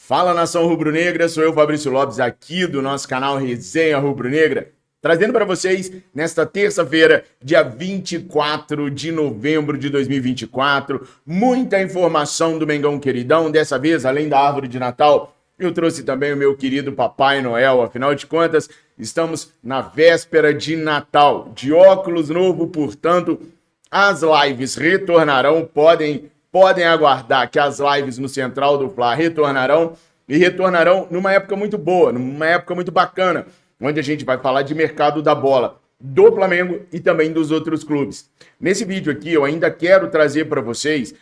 Fala, nação rubro-negra, sou eu, Fabrício Lopes, aqui do nosso canal Resenha Rubro-Negra, trazendo para vocês, nesta terça-feira, dia 24 de novembro de 2024, muita informação do Mengão queridão. Dessa vez, além da árvore de Natal, eu trouxe também o meu querido Papai Noel. Afinal de contas, estamos na véspera de Natal, de óculos novo, portanto, as lives retornarão, podem aguardar que as lives no Central do Fla retornarão numa época muito boa, numa época muito bacana, onde a gente vai falar de mercado da bola do Flamengo e também dos outros clubes. Nesse vídeo aqui eu ainda quero trazer para vocês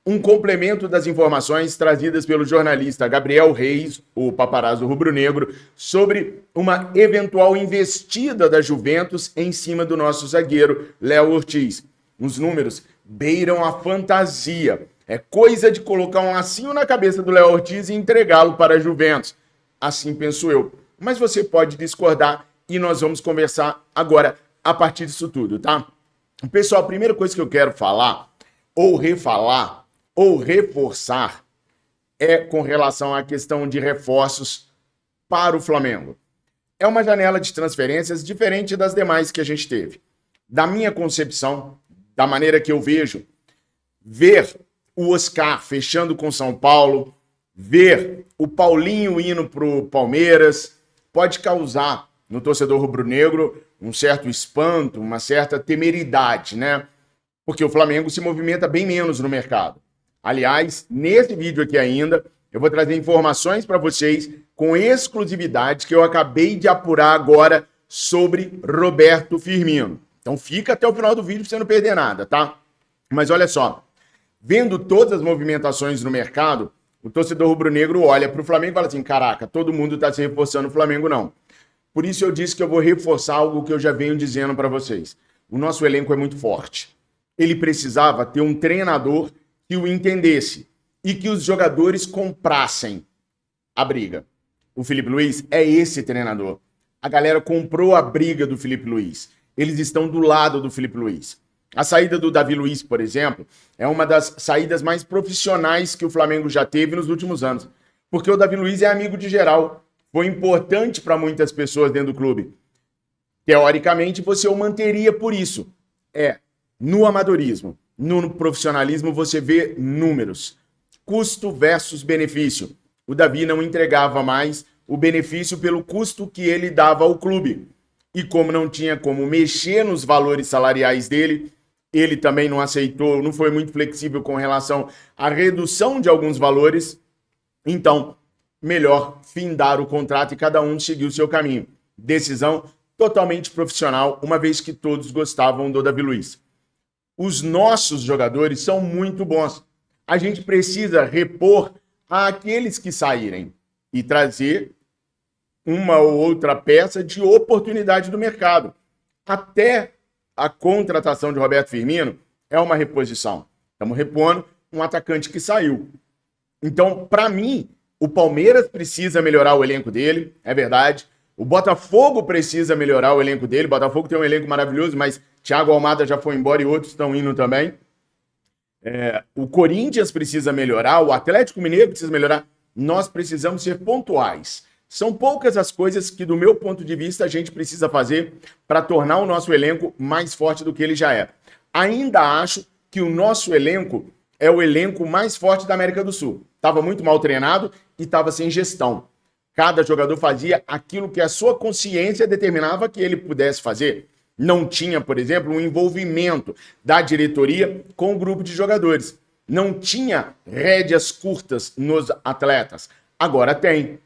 um complemento das informações trazidas pelo jornalista Gabriel Reis, o paparazzo rubro-negro, sobre uma eventual investida da Juventus em cima do nosso zagueiro Léo Ortiz. Os números beiram a fantasia. É coisa de colocar um lacinho na cabeça do Léo Ortiz e entregá-lo para a Juventus. Assim penso eu. Mas você pode discordar e nós vamos conversar agora a partir disso tudo, tá? Pessoal, a primeira coisa que eu quero falar, ou refalar, ou reforçar, é com relação à questão de reforços para o Flamengo. É uma janela de transferências diferente das demais que a gente teve. Da minha concepção, da maneira que eu vejo, ver o Oscar fechando com São Paulo, ver o Paulinho indo para o Palmeiras, pode causar no torcedor rubro-negro um certo espanto, uma certa temeridade, né? Porque o Flamengo se movimenta bem menos no mercado. Aliás, nesse vídeo aqui ainda, eu vou trazer informações para vocês com exclusividade que eu acabei de apurar agora sobre Roberto Firmino. Então fica até o final do vídeo para você não perder nada, tá? Mas olha só, vendo todas as movimentações no mercado, o torcedor rubro-negro olha para o Flamengo e fala assim, caraca, todo mundo está se reforçando, o Flamengo não. Por isso eu disse que eu vou reforçar algo que eu já venho dizendo para vocês. O nosso elenco é muito forte. Ele precisava ter um treinador que o entendesse e que os jogadores comprassem a briga. O Felipe Luiz é esse treinador. A galera comprou a briga do Felipe Luiz. Eles estão do lado do Felipe Luiz. A saída do Davi Luiz, por exemplo, é uma das saídas mais profissionais que o Flamengo já teve nos últimos anos. Porque o Davi Luiz é amigo de geral. Foi importante para muitas pessoas dentro do clube. Teoricamente, você o manteria por isso. No amadorismo, no profissionalismo, você vê números. Custo versus benefício. O Davi não entregava mais o benefício pelo custo que ele dava ao clube. E como não tinha como mexer nos valores salariais dele, ele também não aceitou, não foi muito flexível com relação à redução de alguns valores. Então, melhor findar o contrato e cada um seguir o seu caminho. Decisão totalmente profissional, uma vez que todos gostavam do Davi Luiz. Os nossos jogadores são muito bons. A gente precisa repor aqueles que saírem e trazer uma ou outra peça de oportunidade do mercado. Até a contratação de Roberto Firmino é uma reposição. Estamos repondo um atacante que saiu. Então, para mim, o Palmeiras precisa melhorar o elenco dele, é verdade. O Botafogo precisa melhorar o elenco dele. O Botafogo tem um elenco maravilhoso, mas Thiago Almada já foi embora e outros estão indo também. O Corinthians precisa melhorar, o Atlético Mineiro precisa melhorar. Nós precisamos ser pontuais. São poucas as coisas que, do meu ponto de vista, a gente precisa fazer para tornar o nosso elenco mais forte do que ele já é. Ainda acho que o nosso elenco é o elenco mais forte da América do Sul. Estava muito mal treinado e estava sem gestão. Cada jogador fazia aquilo que a sua consciência determinava que ele pudesse fazer. Não tinha, por exemplo, um envolvimento da diretoria com o grupo de jogadores. Não tinha rédeas curtas nos atletas. Agora tem.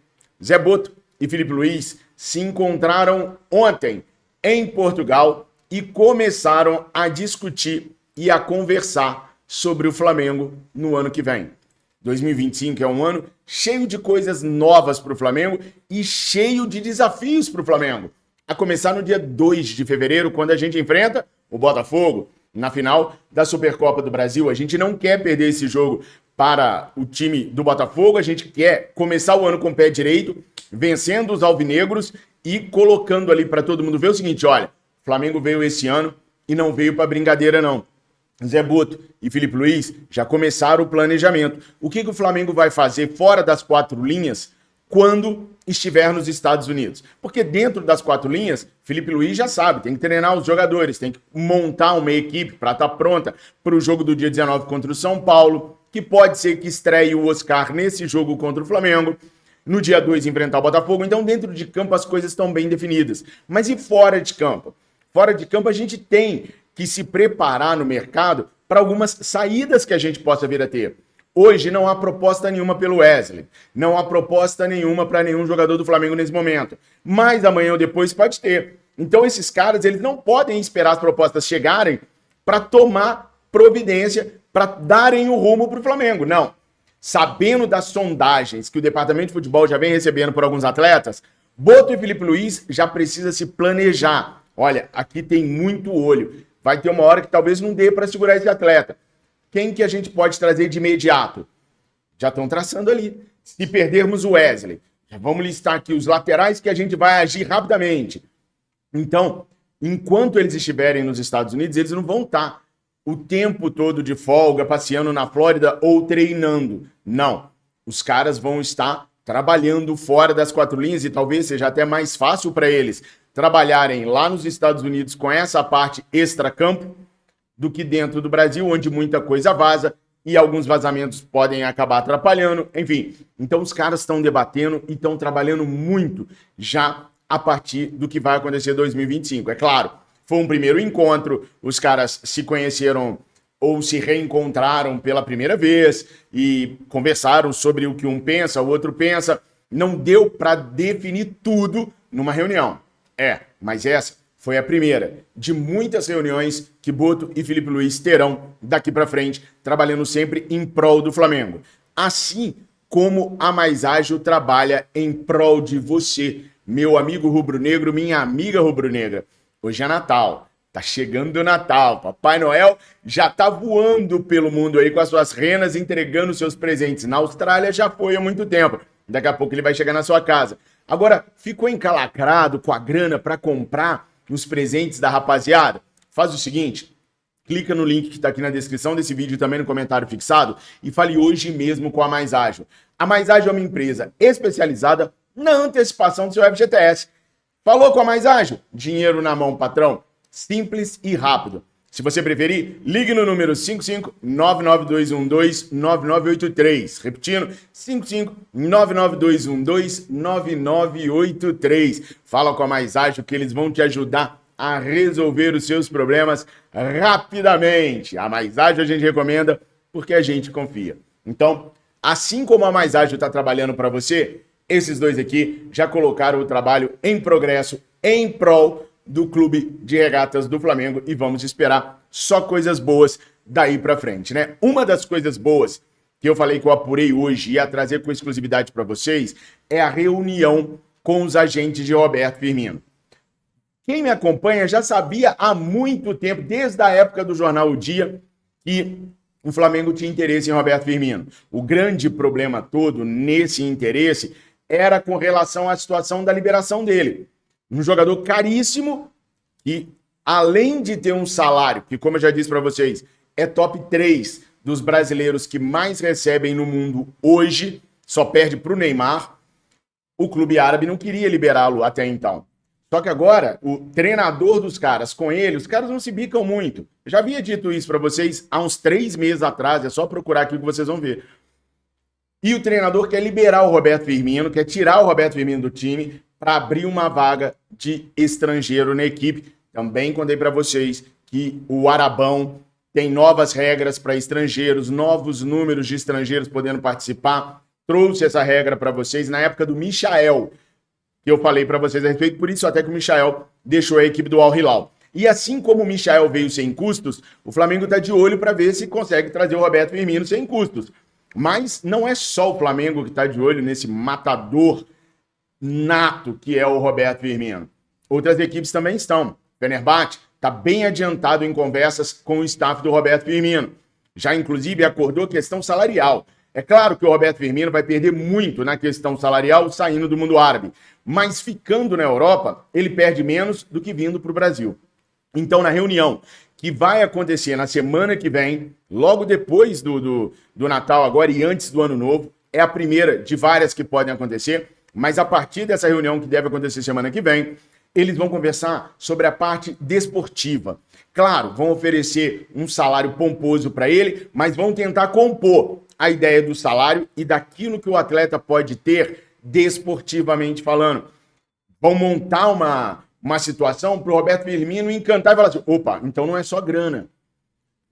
Zé Boto e Felipe Luiz se encontraram ontem em Portugal e começaram a discutir e a conversar sobre o Flamengo no ano que vem. 2025 é um ano cheio de coisas novas para o Flamengo e cheio de desafios para o Flamengo. A começar no dia 2 de fevereiro, quando a gente enfrenta o Botafogo na final da Supercopa do Brasil. A gente não quer perder esse jogo para o time do Botafogo, a gente quer começar o ano com o pé direito, vencendo os alvinegros e colocando ali para todo mundo ver o seguinte, olha, o Flamengo veio esse ano e não veio para brincadeira não. Zé Boto e Filipe Luiz já começaram o planejamento. O que o Flamengo vai fazer fora das quatro linhas quando estiver nos Estados Unidos? Porque dentro das quatro linhas, Filipe Luiz já sabe, tem que treinar os jogadores, tem que montar uma equipe para estar pronta para o jogo do dia 19 contra o São Paulo, que pode ser que estreie o Oscar nesse jogo contra o Flamengo. No dia 2 enfrentar o Botafogo. Então dentro de campo as coisas estão bem definidas. Mas e fora de campo? Fora de campo a gente tem que se preparar no mercado para algumas saídas que a gente possa vir a ter. Hoje não há proposta nenhuma pelo Wesley, não há proposta nenhuma para nenhum jogador do Flamengo nesse momento, mas amanhã ou depois pode ter. Então esses caras, eles não podem esperar as propostas chegarem para tomar providência, para darem o rumo para o Flamengo, não. Sabendo das sondagens que o departamento de futebol já vem recebendo por alguns atletas, Boto e Filipe Luiz já precisa se planejar. Olha, aqui tem muito olho. Vai ter uma hora que talvez não dê para segurar esse atleta. Quem que a gente pode trazer de imediato? Já estão traçando ali. Se perdermos o Wesley, já vamos listar aqui os laterais que a gente vai agir rapidamente. Então, enquanto eles estiverem nos Estados Unidos, eles não vão estar o tempo todo de folga, passeando na Flórida ou treinando. Não. Os caras vão estar trabalhando fora das quatro linhas e talvez seja até mais fácil para eles trabalharem lá nos Estados Unidos com essa parte extra-campo do que dentro do Brasil, onde muita coisa vaza e alguns vazamentos podem acabar atrapalhando. Enfim, então os caras estão debatendo e estão trabalhando muito já a partir do que vai acontecer em 2025. É claro, foi um primeiro encontro, os caras se conheceram ou se reencontraram pela primeira vez e conversaram sobre o que um pensa, o outro pensa. Não deu para definir tudo numa reunião. Mas essa foi a primeira de muitas reuniões que Boto e Filipe Luiz terão daqui para frente, trabalhando sempre em prol do Flamengo. Assim como a Mais Ágil trabalha em prol de você, meu amigo rubro-negro, minha amiga rubro-negra. Hoje é Natal, tá chegando o Natal, Papai Noel já tá voando pelo mundo aí com as suas renas, entregando seus presentes. Na Austrália já foi há muito tempo, daqui a pouco ele vai chegar na sua casa. Agora, ficou encalacrado com a grana para comprar os presentes da rapaziada? Faz o seguinte, clica no link que está aqui na descrição desse vídeo e também no comentário fixado e fale hoje mesmo com a Mais Ágil. A Mais Ágil é uma empresa especializada na antecipação do seu FGTS. Falou com a Mais Ágil? Dinheiro na mão, patrão. Simples e rápido. Se você preferir, ligue no número 55992129983. Repetindo, 55992129983. Fala com a Mais Ágil que eles vão te ajudar a resolver os seus problemas rapidamente. A Mais Ágil a gente recomenda porque a gente confia. Então, assim como a Mais Ágil está trabalhando para você, esses dois aqui já colocaram o trabalho em progresso, em prol do Clube de Regatas do Flamengo e vamos esperar só coisas boas daí pra frente, né? Uma das coisas boas que eu falei que eu apurei hoje e ia trazer com exclusividade para vocês é a reunião com os agentes de Roberto Firmino. Quem me acompanha já sabia há muito tempo, desde a época do jornal O Dia, que o Flamengo tinha interesse em Roberto Firmino. O grande problema todo nesse interesse era com relação à situação da liberação dele. Um jogador caríssimo e, além de ter um salário, que como eu já disse para vocês, é top 3 dos brasileiros que mais recebem no mundo hoje, só perde para o Neymar, o clube árabe não queria liberá-lo até então. Só que agora, o treinador dos caras, com ele, os caras não se bicam muito. Eu já havia dito isso para vocês há uns 3 meses atrás, é só procurar aqui que vocês vão ver. E o treinador quer liberar o Roberto Firmino, quer tirar o Roberto Firmino do time para abrir uma vaga de estrangeiro na equipe. Também contei para vocês que o Arabão tem novas regras para estrangeiros, novos números de estrangeiros podendo participar. Trouxe essa regra para vocês na época do Michael, que eu falei para vocês a respeito, por isso até que o Michael deixou a equipe do Al Hilal. E assim como o Michael veio sem custos, o Flamengo está de olho para ver se consegue trazer o Roberto Firmino sem custos. Mas não é só o Flamengo que está de olho nesse matador nato que é o Roberto Firmino. Outras equipes também estão. Fenerbahçe está bem adiantado em conversas com o staff do Roberto Firmino. Já, inclusive, acordou questão salarial. É claro que o Roberto Firmino vai perder muito na questão salarial saindo do mundo árabe, mas ficando na Europa, ele perde menos do que vindo para o Brasil. Então, na reunião que vai acontecer na semana que vem, logo depois do Natal agora e antes do Ano Novo. É a primeira de várias que podem acontecer, mas a partir dessa reunião que deve acontecer semana que vem, eles vão conversar sobre a parte desportiva. Claro, vão oferecer um salário pomposo para ele, mas vão tentar compor a ideia do salário e daquilo que o atleta pode ter desportivamente falando. Vão montar uma situação para o Roberto Firmino encantar e falar assim, opa, então não é só grana.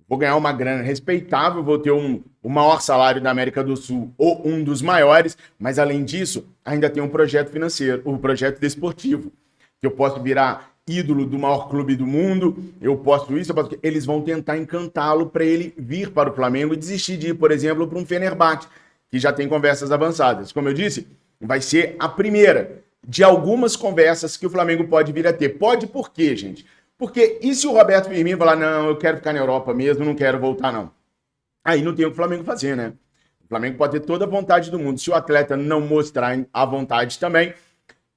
Vou ganhar uma grana respeitável, vou ter o maior salário da América do Sul ou um dos maiores, mas além disso, ainda tem um projeto financeiro, um projeto desportivo, que eu posso virar ídolo do maior clube do mundo, eu posso isso, eu posso... Eles vão tentar encantá-lo para ele vir para o Flamengo e desistir de ir, por exemplo, para um Fenerbahçe, que já tem conversas avançadas. Como eu disse, vai ser a primeira de algumas conversas que o Flamengo pode vir a ter. Pode por quê, gente? Porque e se o Roberto Firmino falar, não, eu quero ficar na Europa mesmo, não quero voltar, não? Aí não tem o que o Flamengo fazer, né? O Flamengo pode ter toda a vontade do mundo. Se o atleta não mostrar a vontade também,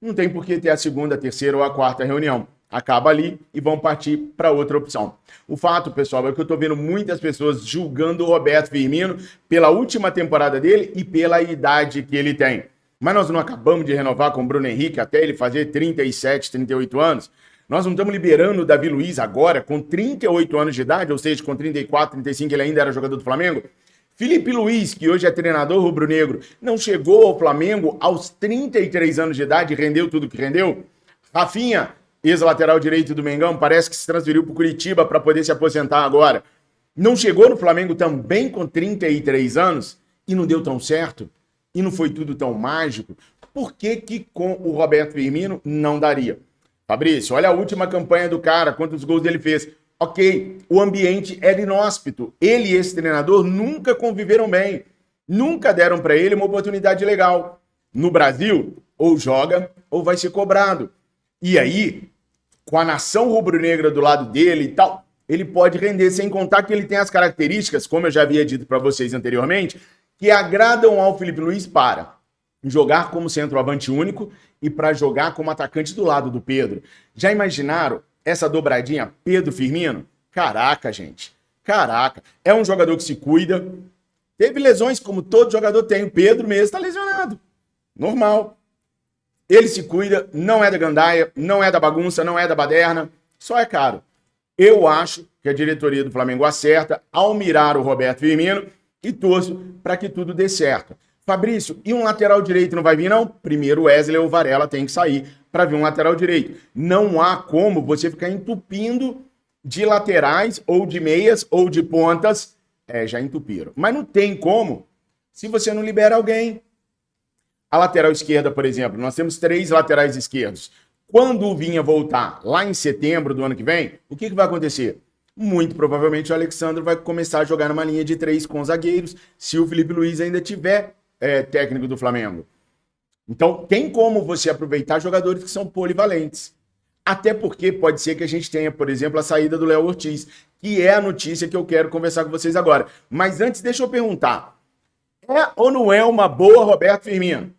não tem por que ter a segunda, a terceira ou a quarta reunião. Acaba ali e vão partir para outra opção. O fato, pessoal, é que eu estou vendo muitas pessoas julgando o Roberto Firmino pela última temporada dele e pela idade que ele tem. Mas nós não acabamos de renovar com o Bruno Henrique até ele fazer 37, 38 anos. Nós não estamos liberando o Davi Luiz agora com 38 anos de idade, ou seja, com 34, 35 ele ainda era jogador do Flamengo. Felipe Luiz, que hoje é treinador rubro-negro, não chegou ao Flamengo aos 33 anos de idade e rendeu tudo que rendeu. Rafinha, ex-lateral direito do Mengão, parece que se transferiu para o Curitiba para poder se aposentar agora. Não chegou no Flamengo também com 33 anos e não deu tão certo? E não foi tudo tão mágico? Por que que com o Roberto Firmino não daria? Fabrício, olha a última campanha do cara, quantos gols ele fez. Ok, o ambiente era inóspito. Ele e esse treinador nunca conviveram bem. Nunca deram para ele uma oportunidade legal. No Brasil, ou joga ou vai ser cobrado. E aí, com a nação rubro-negra do lado dele e tal, ele pode render, sem contar que ele tem as características, como eu já havia dito para vocês anteriormente, que agradam ao Felipe Luiz para jogar como centroavante único e para jogar como atacante do lado do Pedro. Já imaginaram essa dobradinha Pedro-Firmino? Caraca, gente. Caraca. É um jogador que se cuida. Teve lesões como todo jogador tem. O Pedro mesmo está lesionado. Normal. Ele se cuida, não é da gandaia, não é da bagunça, não é da baderna. Só é caro. Eu acho que a diretoria do Flamengo acerta ao mirar o Roberto Firmino e torço para que tudo dê certo. Fabrício, e um lateral direito não vai vir, não? Primeiro o Wesley ou o Varela tem que sair para vir um lateral direito. Não há como você ficar entupindo de laterais ou de meias ou de pontas. Já entupiram. Mas não tem como se você não libera alguém. A lateral esquerda, por exemplo, nós temos 3 laterais esquerdos. Quando o Vinha voltar lá em setembro do ano que vem, o que vai acontecer? Muito provavelmente o Alexandre vai começar a jogar numa linha de 3 com zagueiros, se o Felipe Luiz ainda tiver técnico do Flamengo. Então, tem como você aproveitar jogadores que são polivalentes. Até porque pode ser que a gente tenha, por exemplo, a saída do Léo Ortiz, que é a notícia que eu quero conversar com vocês agora. Mas antes, deixa eu perguntar. É ou não é uma boa Roberto Firmino?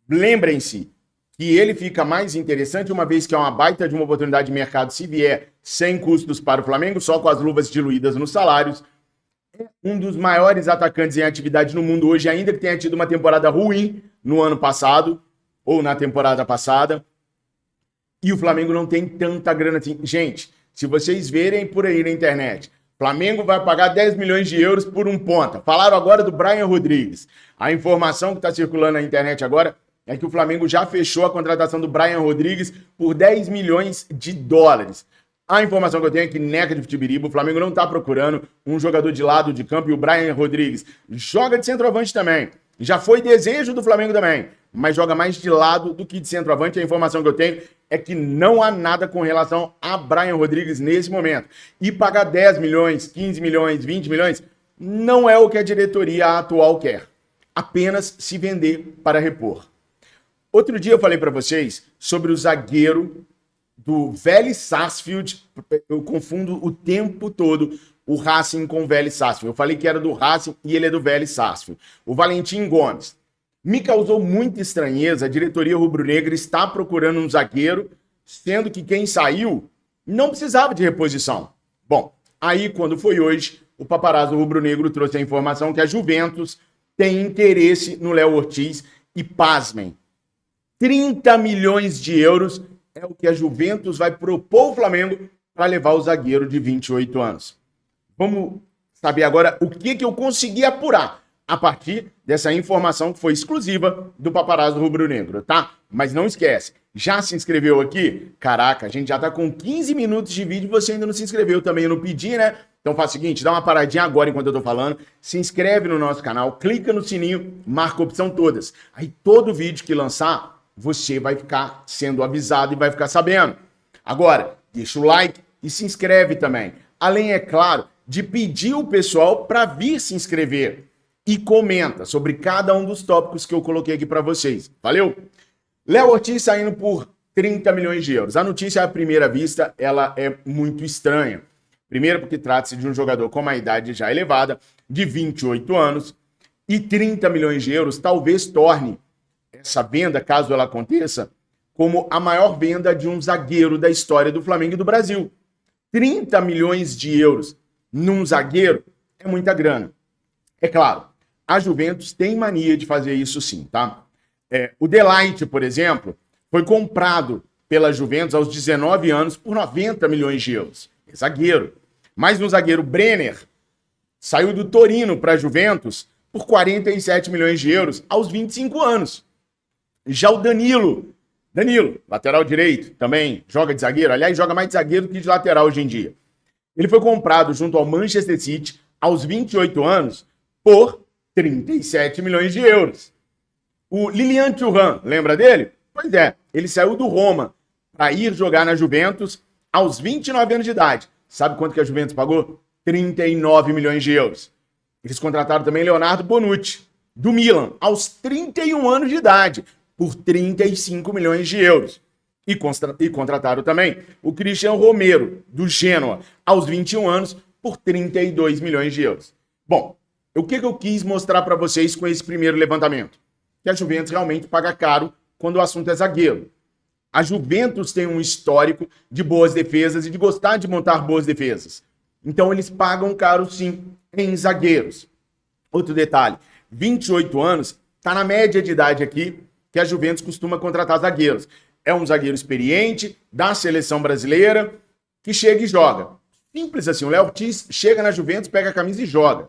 Lembrem-se que ele fica mais interessante uma vez que é uma baita de uma oportunidade de mercado se vier sem custos para o Flamengo, só com as luvas diluídas nos salários. É um dos maiores atacantes em atividade no mundo hoje, ainda que tenha tido uma temporada ruim no ano passado, ou na temporada passada. E o Flamengo não tem tanta grana assim. Gente, se vocês verem por aí na internet, Flamengo vai pagar 10 milhões de euros por um ponta. Falaram agora do Brian Rodrigues. A informação que está circulando na internet agora é que o Flamengo já fechou a contratação do Brian Rodrigues por 10 milhões de dólares. A informação que eu tenho é que Neca de Futibiriba, o Flamengo não está procurando um jogador de lado de campo e o Brian Rodrigues joga de centroavante também. Já foi desejo do Flamengo também, mas joga mais de lado do que de centroavante. A informação que eu tenho é que não há nada com relação a Brian Rodrigues nesse momento. E pagar 10 milhões, 15 milhões, 20 milhões, não é o que a diretoria atual quer. Apenas se vender para repor. Outro dia eu falei para vocês sobre o zagueiro do Vélez Sarsfield. Eu confundo o tempo todo o Racing com o Vélez Sarsfield. Eu falei que era do Racing e ele é do Vélez Sarsfield. O Valentim Gomes. Me causou muita estranheza, a diretoria rubro-negra está procurando um zagueiro, sendo que quem saiu não precisava de reposição. Bom, Aí, quando foi hoje, o paparazzo rubro-negro trouxe a informação que a Juventus tem interesse no Léo Ortiz e, pasmem, 30 milhões de euros é o que a Juventus vai propor ao Flamengo para levar o zagueiro de 28 anos. Vamos saber agora o que eu consegui apurar a partir dessa informação que foi exclusiva do paparazzo rubro-negro, tá? Mas não esquece, já se inscreveu aqui? Caraca, a gente já tá com 15 minutos de vídeo e você ainda não se inscreveu também, eu não pedi, né? Então faz o seguinte, dá uma paradinha agora enquanto eu tô falando, se inscreve no nosso canal, clica no sininho, marca a opção todas. Aí todo vídeo que lançar, você vai ficar sendo avisado e vai ficar sabendo. Agora, deixa o like e se inscreve também. Além, é claro, de pedir o pessoal para vir se inscrever. E comenta sobre cada um dos tópicos que eu coloquei aqui para vocês. Valeu? Léo Ortiz saindo por 30 milhões de euros. A notícia, à primeira vista, ela é muito estranha. Primeiro porque trata-se de um jogador com uma idade já elevada, de 28 anos, e 30 milhões de euros talvez torne essa venda, caso ela aconteça, como a maior venda de um zagueiro da história do Flamengo e do Brasil. 30 milhões de euros num zagueiro é muita grana. É claro, a Juventus tem mania de fazer isso sim, tá? O Delight, por exemplo, foi comprado pela Juventus aos 19 anos por 90 milhões de euros. É zagueiro. Mas no zagueiro Brenner saiu do Torino para a Juventus por 47 milhões de euros aos 25 anos. Já o Danilo, lateral direito, também joga de zagueiro. Aliás, joga mais de zagueiro que de lateral hoje em dia. Ele foi comprado junto ao Manchester City aos 28 anos por 37 milhões de euros. O Lilian Thuram, lembra dele? Pois é, ele saiu do Roma para ir jogar na Juventus aos 29 anos de idade. Sabe quanto que a Juventus pagou? 39 milhões de euros. Eles contrataram também Leonardo Bonucci, do Milan, aos 31 anos de idade, por 35 milhões de euros. E contrataram também o Cristian Romero, do Genoa, aos 21 anos, por 32 milhões de euros. Bom, o que eu quis mostrar para vocês com esse primeiro levantamento? Que a Juventus realmente paga caro quando o assunto é zagueiro. A Juventus tem um histórico de boas defesas e de gostar de montar boas defesas. Então eles pagam caro sim em zagueiros. Outro detalhe, 28 anos, está na média de idade aqui que a Juventus costuma contratar zagueiros. É um zagueiro experiente, da seleção brasileira, que chega e joga. Simples assim, o Léo Ortiz chega na Juventus, pega a camisa e joga.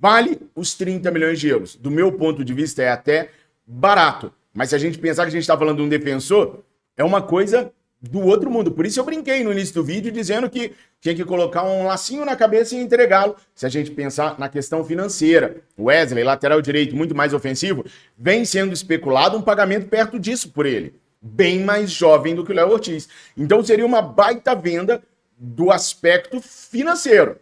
Vale os 30 milhões de euros. Do meu ponto de vista é até barato. Mas se a gente pensar que a gente está falando de um defensor, é uma coisa do outro mundo. Por isso eu brinquei no início do vídeo dizendo que tinha que colocar um lacinho na cabeça e entregá-lo. Se a gente pensar na questão financeira, o Wesley, lateral direito, muito mais ofensivo, vem sendo especulado um pagamento perto disso por ele. Bem mais jovem do que o Léo Ortiz. Então seria uma baita venda do aspecto financeiro.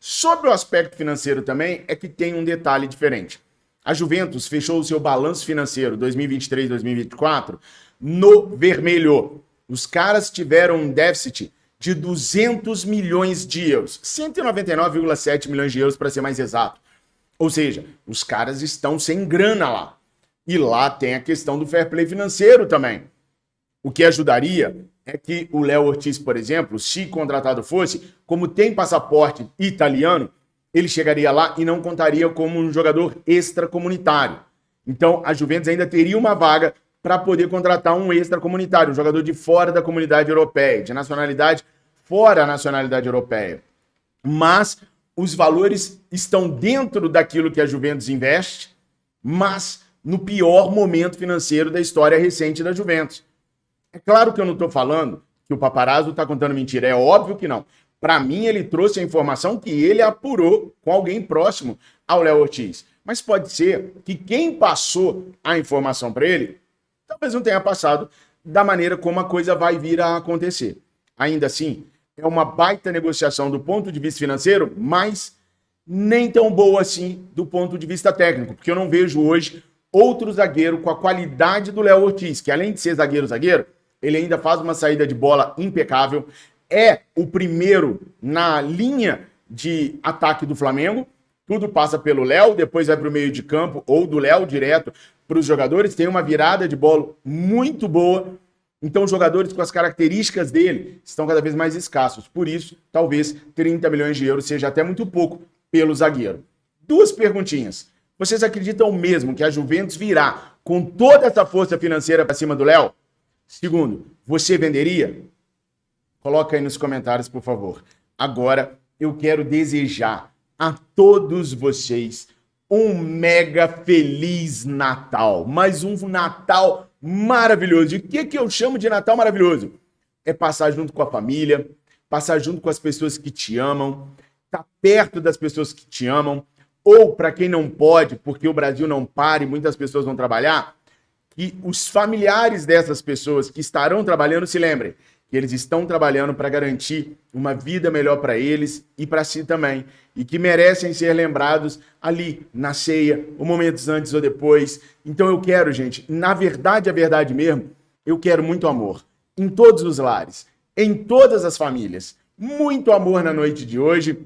Sobre o aspecto financeiro também é que tem um detalhe diferente. A Juventus fechou o seu balanço financeiro 2023-2024 no vermelho. Os caras tiveram um déficit de 200 milhões de euros. 199,7 milhões de euros para ser mais exato. Ou seja, os caras estão sem grana lá. E lá tem a questão do fair play financeiro também. O que ajudaria é que o Léo Ortiz, por exemplo, se contratado fosse, como tem passaporte italiano, ele chegaria lá e não contaria como um jogador extracomunitário. Então, a Juventus ainda teria uma vaga para poder contratar um extracomunitário, um jogador de fora da comunidade europeia, de nacionalidade fora a nacionalidade europeia. Mas os valores estão dentro daquilo que a Juventus investe, mas no pior momento financeiro da história recente da Juventus. É claro que eu não estou falando que o paparazzo está contando mentira, é óbvio que não. Para mim, ele trouxe a informação que ele apurou com alguém próximo ao Léo Ortiz. Mas pode ser que quem passou a informação para ele, talvez não tenha passado da maneira como a coisa vai vir a acontecer. Ainda assim, é uma baita negociação do ponto de vista financeiro, mas nem tão boa assim do ponto de vista técnico, porque eu não vejo hoje outro zagueiro com a qualidade do Léo Ortiz, que além de ser zagueiro, ele ainda faz uma saída de bola impecável, é o primeiro na linha de ataque do Flamengo, tudo passa pelo Léo, depois vai para o meio de campo, ou do Léo direto para os jogadores, tem uma virada de bola muito boa, Então, os jogadores com as características dele estão cada vez mais escassos. Por isso, talvez 30 milhões de euros seja até muito pouco pelo zagueiro. Duas perguntinhas. Vocês acreditam mesmo que a Juventus virá com toda essa força financeira para cima do Léo? Segundo, você venderia? Coloca aí nos comentários, por favor. Agora, eu quero desejar a todos vocês um mega feliz Natal. Mais um Natal maravilhoso. E o que eu chamo de Natal maravilhoso? É passar junto com a família, passar junto com as pessoas que te amam, estar perto das pessoas que te amam, ou para quem não pode, porque o Brasil não para e muitas pessoas vão trabalhar, que os familiares dessas pessoas que estarão trabalhando se lembrem que eles estão trabalhando para garantir uma vida melhor para eles e para si também, e que merecem ser lembrados ali na ceia, ou momentos antes ou depois. Então eu quero, gente, na verdade, a verdade mesmo, eu quero muito amor em todos os lares, em todas as famílias. Muito amor na noite de hoje.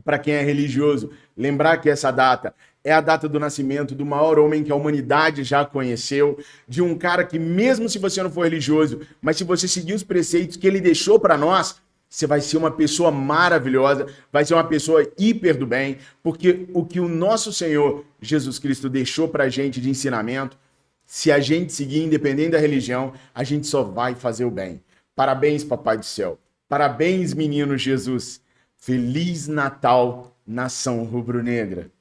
Para quem é religioso, lembrar que essa data é a data do nascimento do maior homem que a humanidade já conheceu, de um cara que, mesmo se você não for religioso, mas se você seguir os preceitos que ele deixou para nós, você vai ser uma pessoa maravilhosa, vai ser uma pessoa hiper do bem, porque o que o nosso Senhor Jesus Cristo deixou para a gente de ensinamento, se a gente seguir, independente da religião, a gente só vai fazer o bem. Parabéns, Papai do Céu. Parabéns, menino Jesus. Feliz Natal, nação rubro-negra.